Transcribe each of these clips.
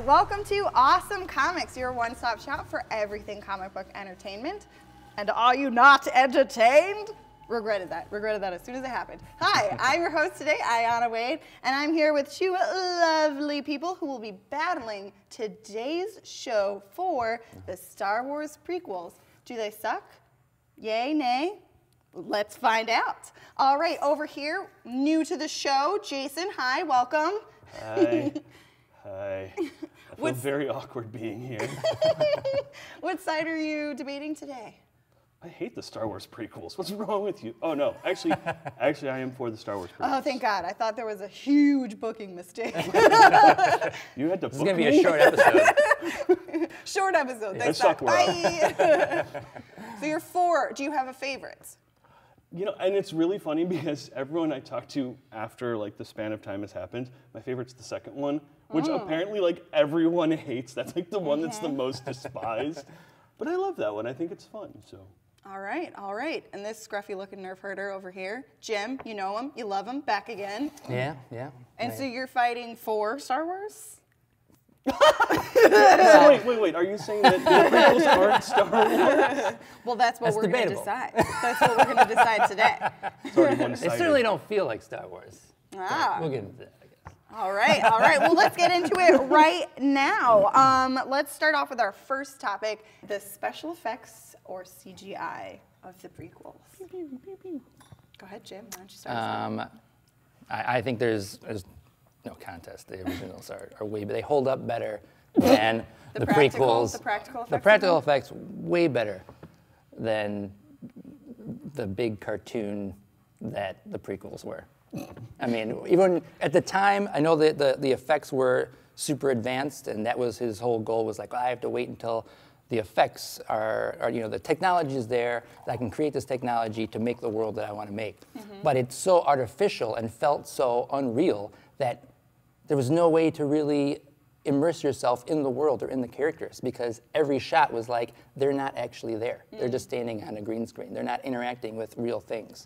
welcome to Awesome Comics, your one-stop shop for everything comic book entertainment. And are you not entertained? Regretted that as soon as it happened. Hi, I'm your host today, Aiyanna Wade, and I'm here with two lovely people who will be battling today's show for the Star Wars prequels. Do they suck? Yay, nay? Let's find out. All right, over here, new to the show, Jason. Hi, welcome. Hi. Hi. I feel very awkward being here. What side are you debating today? I hate the Star Wars prequels. What's wrong with you? Oh no, actually, I am for the Star Wars prequels. Oh, thank God. I thought there was a huge booking mistake. You had to This is going to be a short episode. Short episode. Let's talk Bye. So you're four. Do you have a favorite? You know, and it's really funny because everyone I talk to after like the span of time has happened, my favorite's the second one, which apparently like everyone hates. That's like the one that's the most despised. But I love that one. I think it's fun. So. All right, all right. And this scruffy-looking nerf herder over here, Jim, you know him, you love him, back again. Yeah. And so you're fighting for Star Wars? Wait. Are you saying that the prequels aren't Star Wars? Well, that's what we're going to debatable. decide. That's what we're going to decide today. It's already They one-sided. certainly don't feel like Star Wars. Ah. We'll get into that, I guess. All right. Well, let's get into it right now. Let's start off with our first topic, the special effects or CGI of the prequels. Go ahead, Jim. Why don't you start us off? I think there's no contest. The originals are way, but they hold up better than the prequels. The practical effects. The practical effects way better than the big cartoon that the prequels were. I mean, even at the time, I know that the effects were super advanced, and that was his whole goal. Was like, I have to wait until the effects are the technology is there, that I can create this technology to make the world that I want to make. But it's so artificial and felt so unreal that there was no way to really immerse yourself in the world or in the characters, because every shot was like, they're not actually there. They're just standing on a green screen. They're not interacting with real things.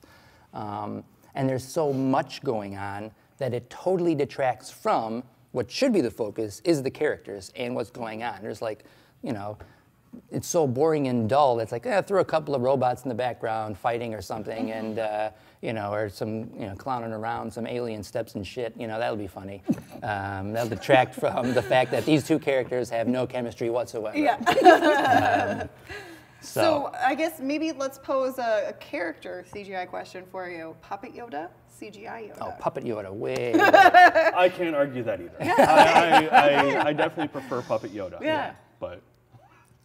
And there's so much going on that it totally detracts from what should be the focus, is the characters and what's going on. There's like, it's so boring and dull. It's like, throw a couple of robots in the background fighting or something, and or some clowning around, some alien steps and shit. That'll be funny. That'll detract from the fact that these two characters have no chemistry whatsoever. Yeah. So I guess maybe let's pose a character CGI question for you. Puppet Yoda, CGI Yoda. Oh, Puppet Yoda, way. I can't argue that either. I definitely prefer Puppet Yoda. Yeah. But.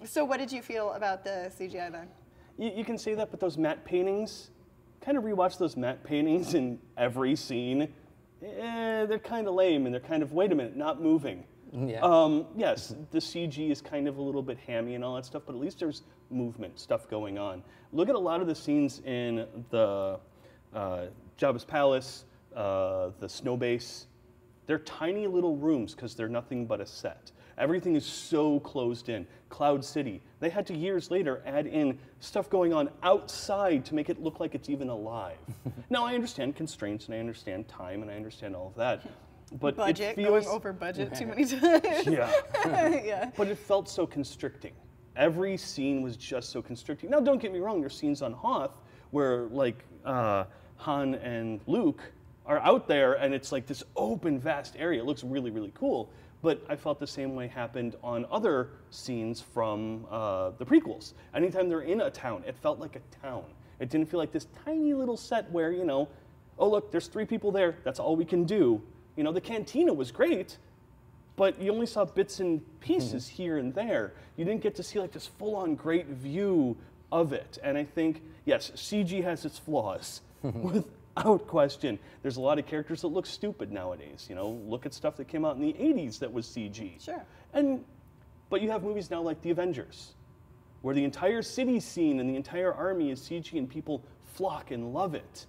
So what did you feel about the CGI then? You can say that, but those matte paintings, kind of rewatch those matte paintings in every scene. They're kind of lame, and they're kind of, wait a minute, not moving. Yeah. Yes, the CG is kind of a little bit hammy and all that stuff, but at least there's movement, stuff going on. Look at a lot of the scenes in the Jabba's palace, the snow base. They're tiny little rooms because they're nothing but a set. Everything is so closed in. Cloud City, they had to years later add in stuff going on outside to make it look like it's even alive. Now, I understand constraints, and I understand time, and I understand all of that. But Budget, it feels, going over budget too many times. Yeah. Yeah. But it felt so constricting. Every scene was just so constricting. Now, don't get me wrong, there's scenes on Hoth where, like, Han and Luke are out there, and it's like this open, vast area. It looks really, really cool. But I felt the same way happened on other scenes from the prequels. Anytime they're in a town, it felt like a town. It didn't feel like this tiny little set where, oh, look, there's 3 people there. That's all we can do. The cantina was great, but you only saw bits and pieces here and there. You didn't get to see like this full-on great view of it. And I think, yes, CG has its flaws, without question. There's a lot of characters that look stupid nowadays. Look at stuff that came out in the 80s that was CG. Sure. But you have movies now like The Avengers, where the entire city scene and the entire army is CG and people flock and love it.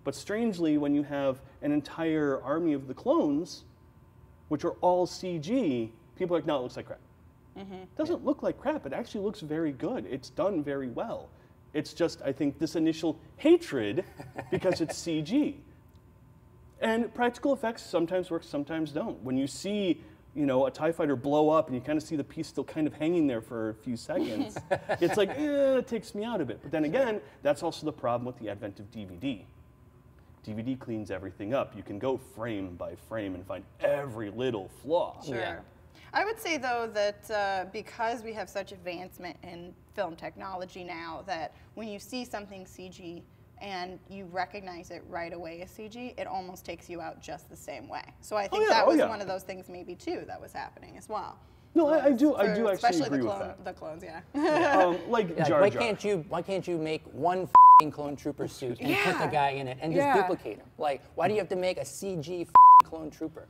But strangely, when you have an entire army of the clones, which are all CG, people are like, no, it looks like crap. It doesn't look like crap. It actually looks very good. It's done very well. It's just, I think, this initial hatred because it's CG. And practical effects sometimes work, sometimes don't. When you see, you know, a TIE fighter blow up and you kind of see the piece still kind of hanging there for a few seconds, it's like, it takes me out a bit. But then again, that's also the problem with the advent of DVD. DVD cleans everything up. You can go frame by frame and find every little flaw. Sure. Yeah. I would say, though, that because we have such advancement in film technology now, that when you see something CG and you recognize it right away as CG, it almost takes you out just the same way. So I think that was one of those things maybe, too, that was happening as well. No, I do actually especially agree with that. the clones, yeah. Like Yeah, Jar why Jar. can't you make one clone trooper suit and put the guy in it and just duplicate him? Like, why do you have to make a CG clone trooper?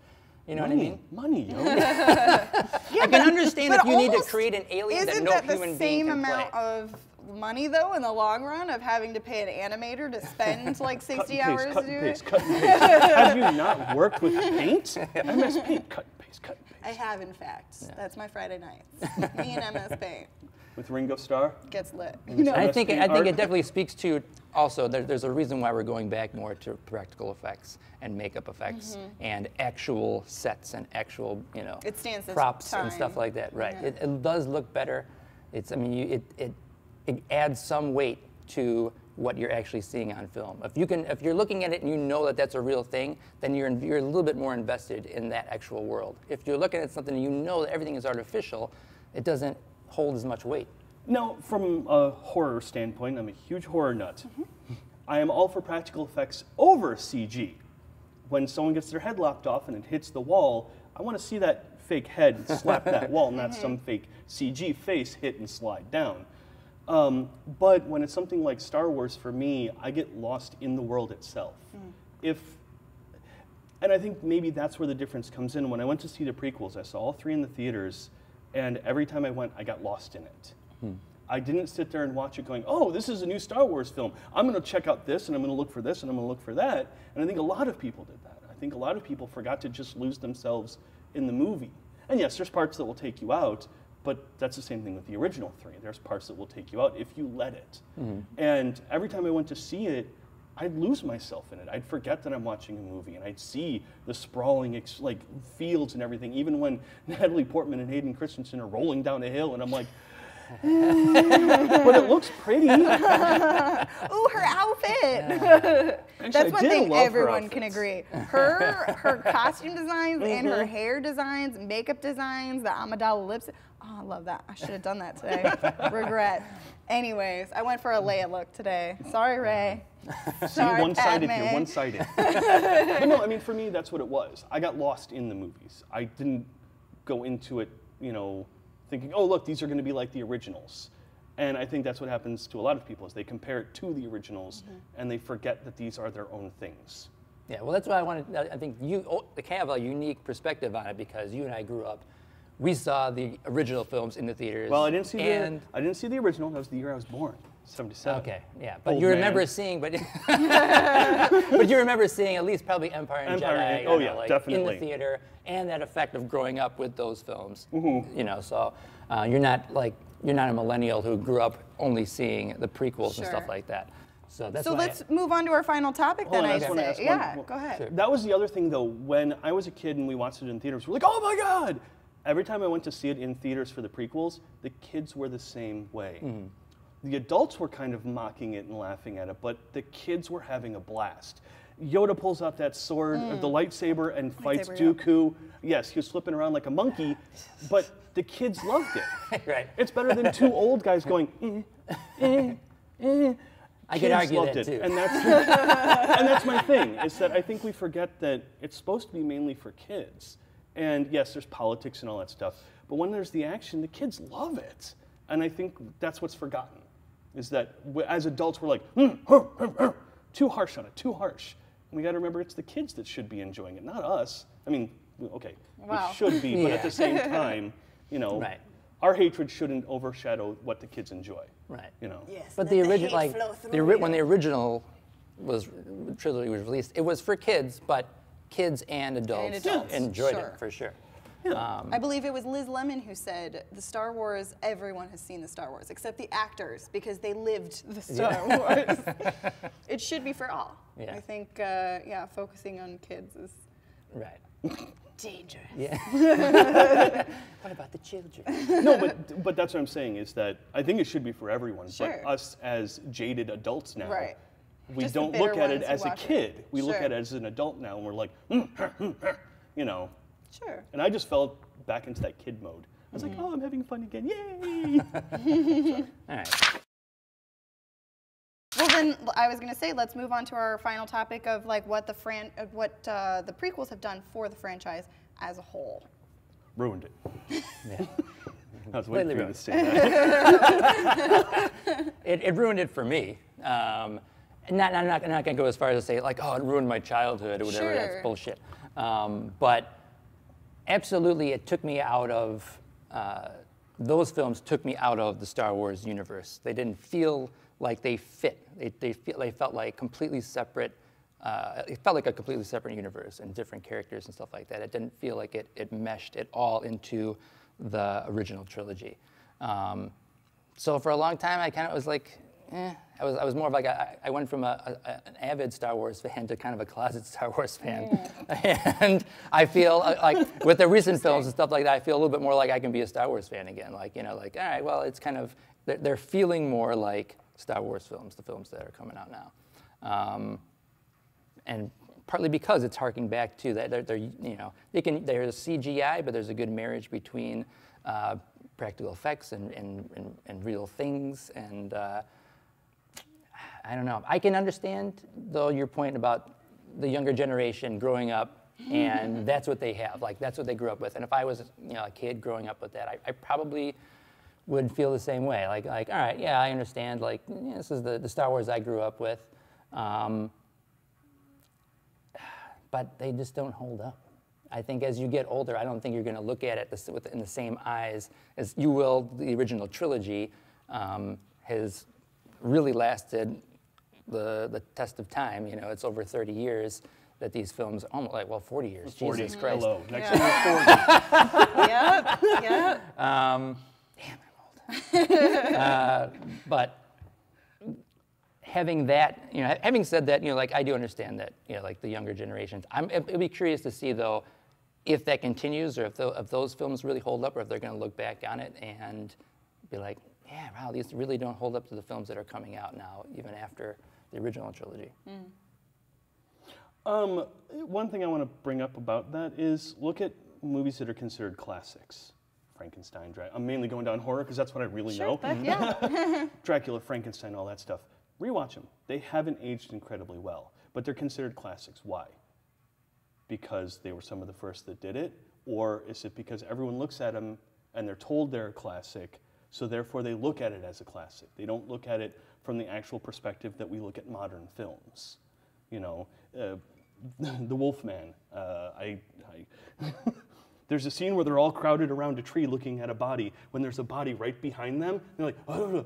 You know what I mean? Money, yo. I can understand if you need to create an alien that no human being can play. Isn't that the same amount of money, though, in the long run, of having to pay an animator to spend like 60 hours to do it? Cut and paste. Have you not worked with paint? MS Paint, cut and paste, cut and paste. I have, in fact. Yeah. That's my Friday nights. Me and MS Paint. With Ringo Starr? Gets lit. I think it definitely speaks to also there's a reason why we're going back more to practical effects and makeup effects and actual sets and actual it stands props time. And stuff like that. Right. Yeah. It does look better. It's it adds some weight to what you're actually seeing on film. If you're looking at it and you know that that's a real thing, then you're a little bit more invested in that actual world. If you're looking at something and you know that everything is artificial, it doesn't hold as much weight. Now, from a horror standpoint, I'm a huge horror nut. I am all for practical effects over CG. When someone gets their head lopped off and it hits the wall, I want to see that fake head slap that wall, not some fake CG face hit and slide down. But when it's something like Star Wars, for me, I get lost in the world itself. And I think maybe that's where the difference comes in. When I went to see the prequels, I saw all 3 in the theaters, and every time I went, I got lost in it. I didn't sit there and watch it going, oh, this is a new Star Wars film. I'm going to check out this, and I'm going to look for this, and I'm going to look for that. And I think a lot of people did that. I think a lot of people forgot to just lose themselves in the movie. And yes, there's parts that will take you out, but that's the same thing with the original 3. There's parts that will take you out if you let it. And every time I went to see it, I'd lose myself in it. I'd forget that I'm watching a movie, and I'd see the sprawling fields and everything, even when Natalie Portman and Hayden Christensen are rolling down a hill, and I'm like, but it looks pretty. Ooh, her outfit. That's one thing everyone can agree. Her costume designs and her hair designs, makeup designs, the Amidala lips. Oh, I love that. I should have done that today. Regret. Anyways, I went for a Leia look today. Sorry, Rey. See, one-sided here, one-sided. But no, I mean, for me, that's what it was. I got lost in the movies. I didn't go into it, thinking, oh, look, these are going to be like the originals. And I think that's what happens to a lot of people, is they compare it to the originals, and they forget that these are their own things. Yeah, well, that's why I think you have a unique perspective on it, because you and I grew up. We saw the original films in the theaters. Well, I didn't see the original. That was the year I was born, 77. Okay, yeah, but you remember seeing, but you remember seeing at least probably Empire and Jedi. Oh yeah, definitely. In the theater, and that effect of growing up with those films. So you're not a millennial who grew up only seeing the prequels and stuff like that. So let's move on to our final topic then. I say, yeah, go ahead. Sure. That was the other thing, though. When I was a kid and we watched it in theaters, we're like, oh my God! Every time I went to see it in theaters for the prequels, the kids were the same way. The adults were kind of mocking it and laughing at it, but the kids were having a blast. Yoda pulls out that sword, the lightsaber, and fights Dooku. Yeah. Yes, he was flipping around like a monkey, but the kids loved it. Right. It's better than 2 old guys going, I could argue that too. And that's my thing, is that I think we forget that it's supposed to be mainly for kids. And yes, there's politics and all that stuff, but when there's the action, the kids love it. And I think that's what's forgotten, is that as adults, we're like, too harsh on it, too harsh. And we got to remember it's the kids that should be enjoying it, not us. I mean, okay, we should be, but at the same time, our hatred shouldn't overshadow what the kids enjoy. Right. Yes, but the original, when the original trilogy was released, it was for kids, but kids and adults enjoyed it for sure. Yeah. I believe it was Liz Lemon who said, the Star Wars, everyone has seen the Star Wars, except the actors, because they lived the Star Wars. It should be for all. Yeah. I think, focusing on kids is... Right. dangerous. Yeah. What about the children? No, but that's what I'm saying is that I think it should be for everyone. Sure. But us as jaded adults now, Right. we Just the don't bitter look at it ones who as a watch it. kid. We look Sure. at it as an adult now, and we're like, you know. Sure. And I just fell back into that kid mode. I was like, oh, I'm having fun again, yay! All right. Well, then I was going to say, let's move on to our final topic of like what the prequels have done for the franchise as a whole. Ruined it. Yeah. I was waiting for you to Completely say that. It ruined it for me. I'm not going to go as far as to say like, oh, it ruined my childhood or whatever. Sure. That's bullshit. But absolutely, it took me out of those films. Took me out of the Star Wars universe. They didn't feel like they fit. They felt like completely separate. It felt like a completely separate universe and different characters and stuff like that. It didn't feel like it meshed it all into the original trilogy. So for a long time, I kind of was like, I was more of like I went from an avid Star Wars fan to kind of a closet Star Wars fan. And I feel like with the recent films and stuff like that, I feel a little bit more like I can be a Star Wars fan again. Like, you know, like, all right, well, it's kind of, they're feeling more like Star Wars films, the films that are coming out now. And partly because it's harking back to that, they're you know, there's CGI, but there's a good marriage between practical effects and real things. And I don't know. I can understand, though, your point about the younger generation growing up, and that's what they have. Like, that's what they grew up with. And if I was, you know, a kid growing up with that, I probably would feel the same way. Like, all right, yeah, I understand. Like, yeah, this is the Star Wars I grew up with. But they just don't hold up. I think as you get older, I don't think you're going to look at it in the same eyes as you will. The original trilogy has really lasted the test of time. You know, it's over 30 years that these films, almost like, well, 40 years. 40. Jesus Christ. Hello. Next year is 40. Yep. Damn, I'm old. But having that, you know, having said that, you know, like I do understand that, you know, like the younger generations. I'd be curious to see though, if that continues, or if those films really hold up, or if they're going to look back on it and be like, yeah, wow, these really don't hold up to the films that are coming out now, even after the original trilogy. One thing I want to bring up about that is look at movies that are considered classics. Frankenstein, I'm mainly going down horror because that's what I really know. Yeah. Dracula, Frankenstein, all that stuff. Rewatch them. They haven't aged incredibly well, but they're considered classics. Why? Because they were some of the first that did it? Or is it because everyone looks at them and they're told they're a classic, so therefore they look at it as a classic? They don't look at it from the actual perspective that we look at modern films. You know, The Wolfman. There's a scene where they're all crowded around a tree looking at a body. When there's a body right behind them, they're like, oh!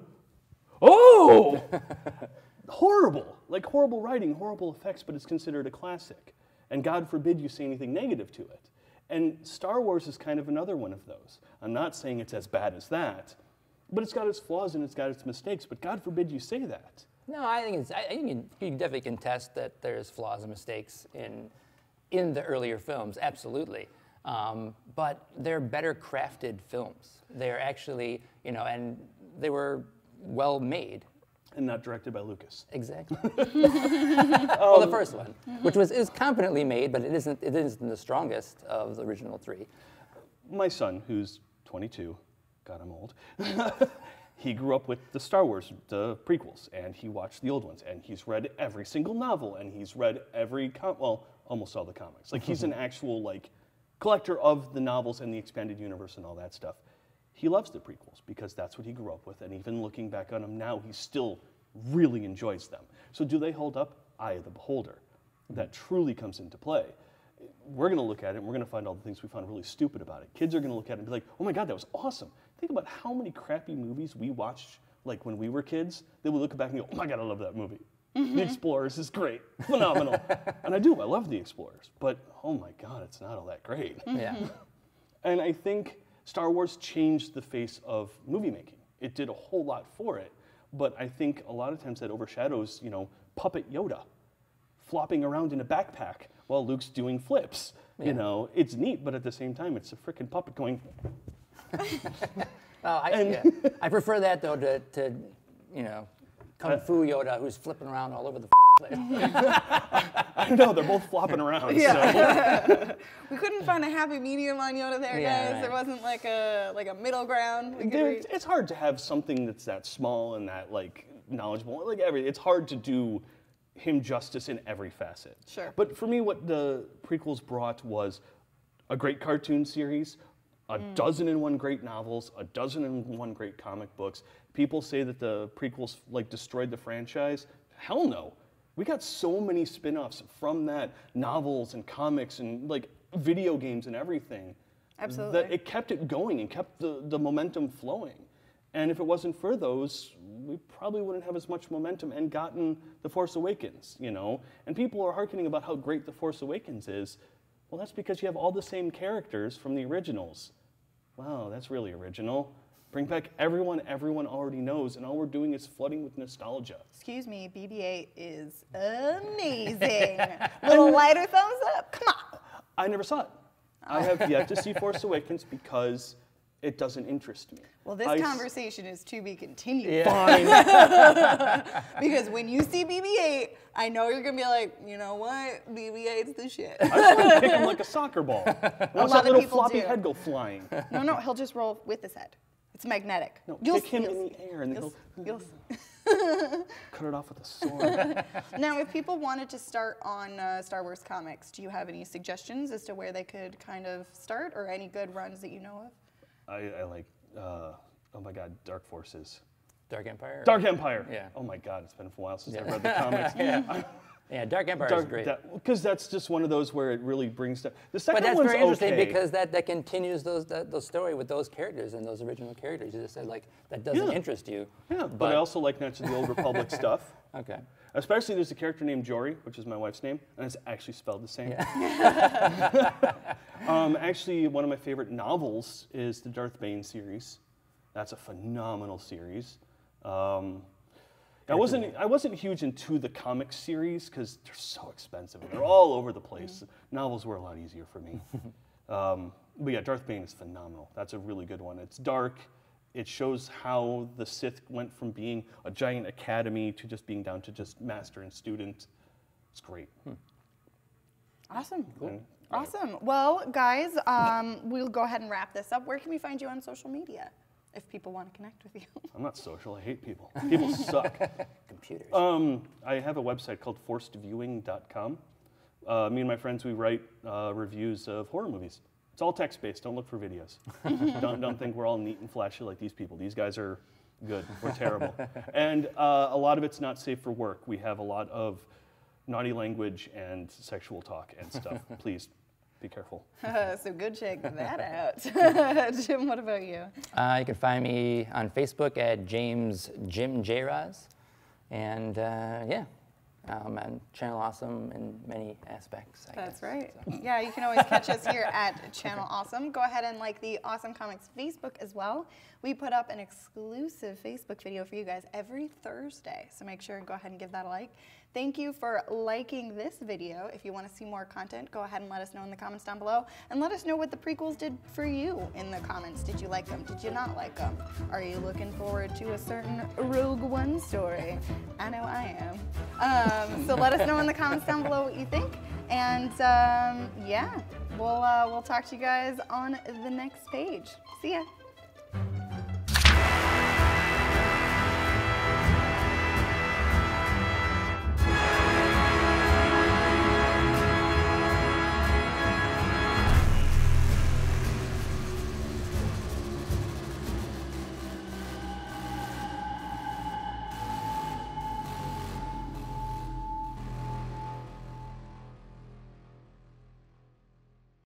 Horrible. Like horrible writing, horrible effects, but it's considered a classic. And God forbid you say anything negative to it. And Star Wars is kind of another one of those. I'm not saying it's as bad as that, but it's got its flaws and it's got its mistakes, but God forbid you say that. No, I think you can definitely contest that there's flaws and mistakes in the earlier films, absolutely. But they're better crafted films. They're actually, you know, and they were well made. And not directed by Lucas. Exactly. Well, the first one, which is competently made, but it isn't the strongest of the original three. My son, who's 22, God, I'm old, he grew up with the Star Wars, the prequels, and he watched the old ones, and he's read every single novel, and he's read almost all the comics. Like, he's an actual, like, collector of the novels and the expanded universe and all that stuff. He loves the prequels because that's what he grew up with, and even looking back on them now, he still really enjoys them. So do they hold up? Eye of the beholder. That truly comes into play. We're going to look at it, and we're going to find all the things we found really stupid about it. Kids are going to look at it and be like, oh my God, that was awesome. Think about how many crappy movies we watched like when we were kids that we look back and go, oh my God, I love that movie. The Explorers is great, phenomenal. And I love The Explorers, but oh my God, it's not all that great. Yeah. And I think Star Wars changed the face of movie making. It did a whole lot for it, but I think a lot of times that overshadows, you know, puppet Yoda flopping around in a backpack while Luke's doing flips. You know, it's neat, but at the same time, it's a freaking puppet going. I prefer that though to you know, Kung Fu Yoda who's flipping around all over the place. I don't know, they're both flopping around. Yeah. So. We couldn't find a happy medium on Yoda there, Yeah, guys. right. There wasn't like a middle ground. We could reach. It's hard to have something that's that small and that like knowledgeable. Like it's hard to do him justice in every facet. Sure. But for me, what the prequels brought was a great cartoon series, a dozen and one great novels, a dozen and one great comic books. People say that the prequels like destroyed the franchise. Hell no. We got so many spin-offs from that, novels and comics and like video games and everything. Absolutely. That it kept it going and kept the momentum flowing. And if it wasn't for those, we probably wouldn't have as much momentum and gotten The Force Awakens, you know? And people are hearkening about how great The Force Awakens is. Well, that's because you have all the same characters from the originals. Wow, that's really original. Bring back everyone already knows, and all we're doing is flooding with nostalgia. Excuse me, BB-8 is amazing. Little lighter thumbs up. Come on. I never saw it. I have yet to see Force Awakens because it doesn't interest me. Well, this conversation is to be continued. Fine. Because when you see BB-8, I know you're gonna be like, you know what, BB-8's the shit. I just want to kick him like a soccer ball. Watch that little people floppy do. head go flying. No, he'll just roll with his head. It's magnetic. No, You'll kick him see- in the air and then you'll he'll cut it off with a sword. Now, if people wanted to start on Star Wars comics, do you have any suggestions as to where they could kind of start, or any good runs that you know of? I like, oh my God, Dark Forces. Dark Empire? Dark Empire. Yeah. Oh my God, it's been a while since I've read the comics. Yeah, Dark Empire is great. Because that's just one of those where it really brings down. The But second that's one's very interesting okay. because that continues those story with those characters and those original characters. You just said like that doesn't interest you. Yeah, but I also like Knights of the Old Republic stuff. Okay. Especially there's a character named Jory, which is my wife's name, and it's actually spelled the same. Yeah. Actually, one of my favorite novels is the Darth Bane series. That's a phenomenal series. I wasn't huge into the comic series because they're so expensive. They're all over the place. Novels were a lot easier for me. But yeah, Darth Bane is phenomenal. That's a really good one. It's dark. It shows how the Sith went from being a giant academy to just being down to just master and student. It's great. Awesome. Cool. Awesome. Well, guys, we'll go ahead and wrap this up. Where can we find you on social media if people want to connect with you? I'm not social. I hate people. People suck. Computers. I have a website called forcedviewing.com. Me and my friends, we write reviews of horror movies. It's all text-based. Don't look for videos. don't think we're all neat and flashy like these people. These guys are good. We're terrible. And a lot of it's not safe for work. We have a lot of naughty language and sexual talk and stuff. Please be careful. So good, check that out. Jim, what about you? You can find me on Facebook at Jim J. Raz. And yeah, I'm on Channel Awesome in many aspects. I That's guess. right. Yeah, you can always catch us here at Channel Awesome. Go ahead and like the Awesome Comics Facebook as well. We put up an exclusive Facebook video for you guys every Thursday, so make sure and go ahead and give that a like. Thank you for liking this video. If you want to see more content, go ahead and let us know in the comments down below. And let us know what the prequels did for you in the comments. Did you like them? Did you not like them? Are you looking forward to a certain Rogue One story? I know I am. So let us know in the comments down below what you think. And yeah, we'll talk to you guys on the next page. See ya.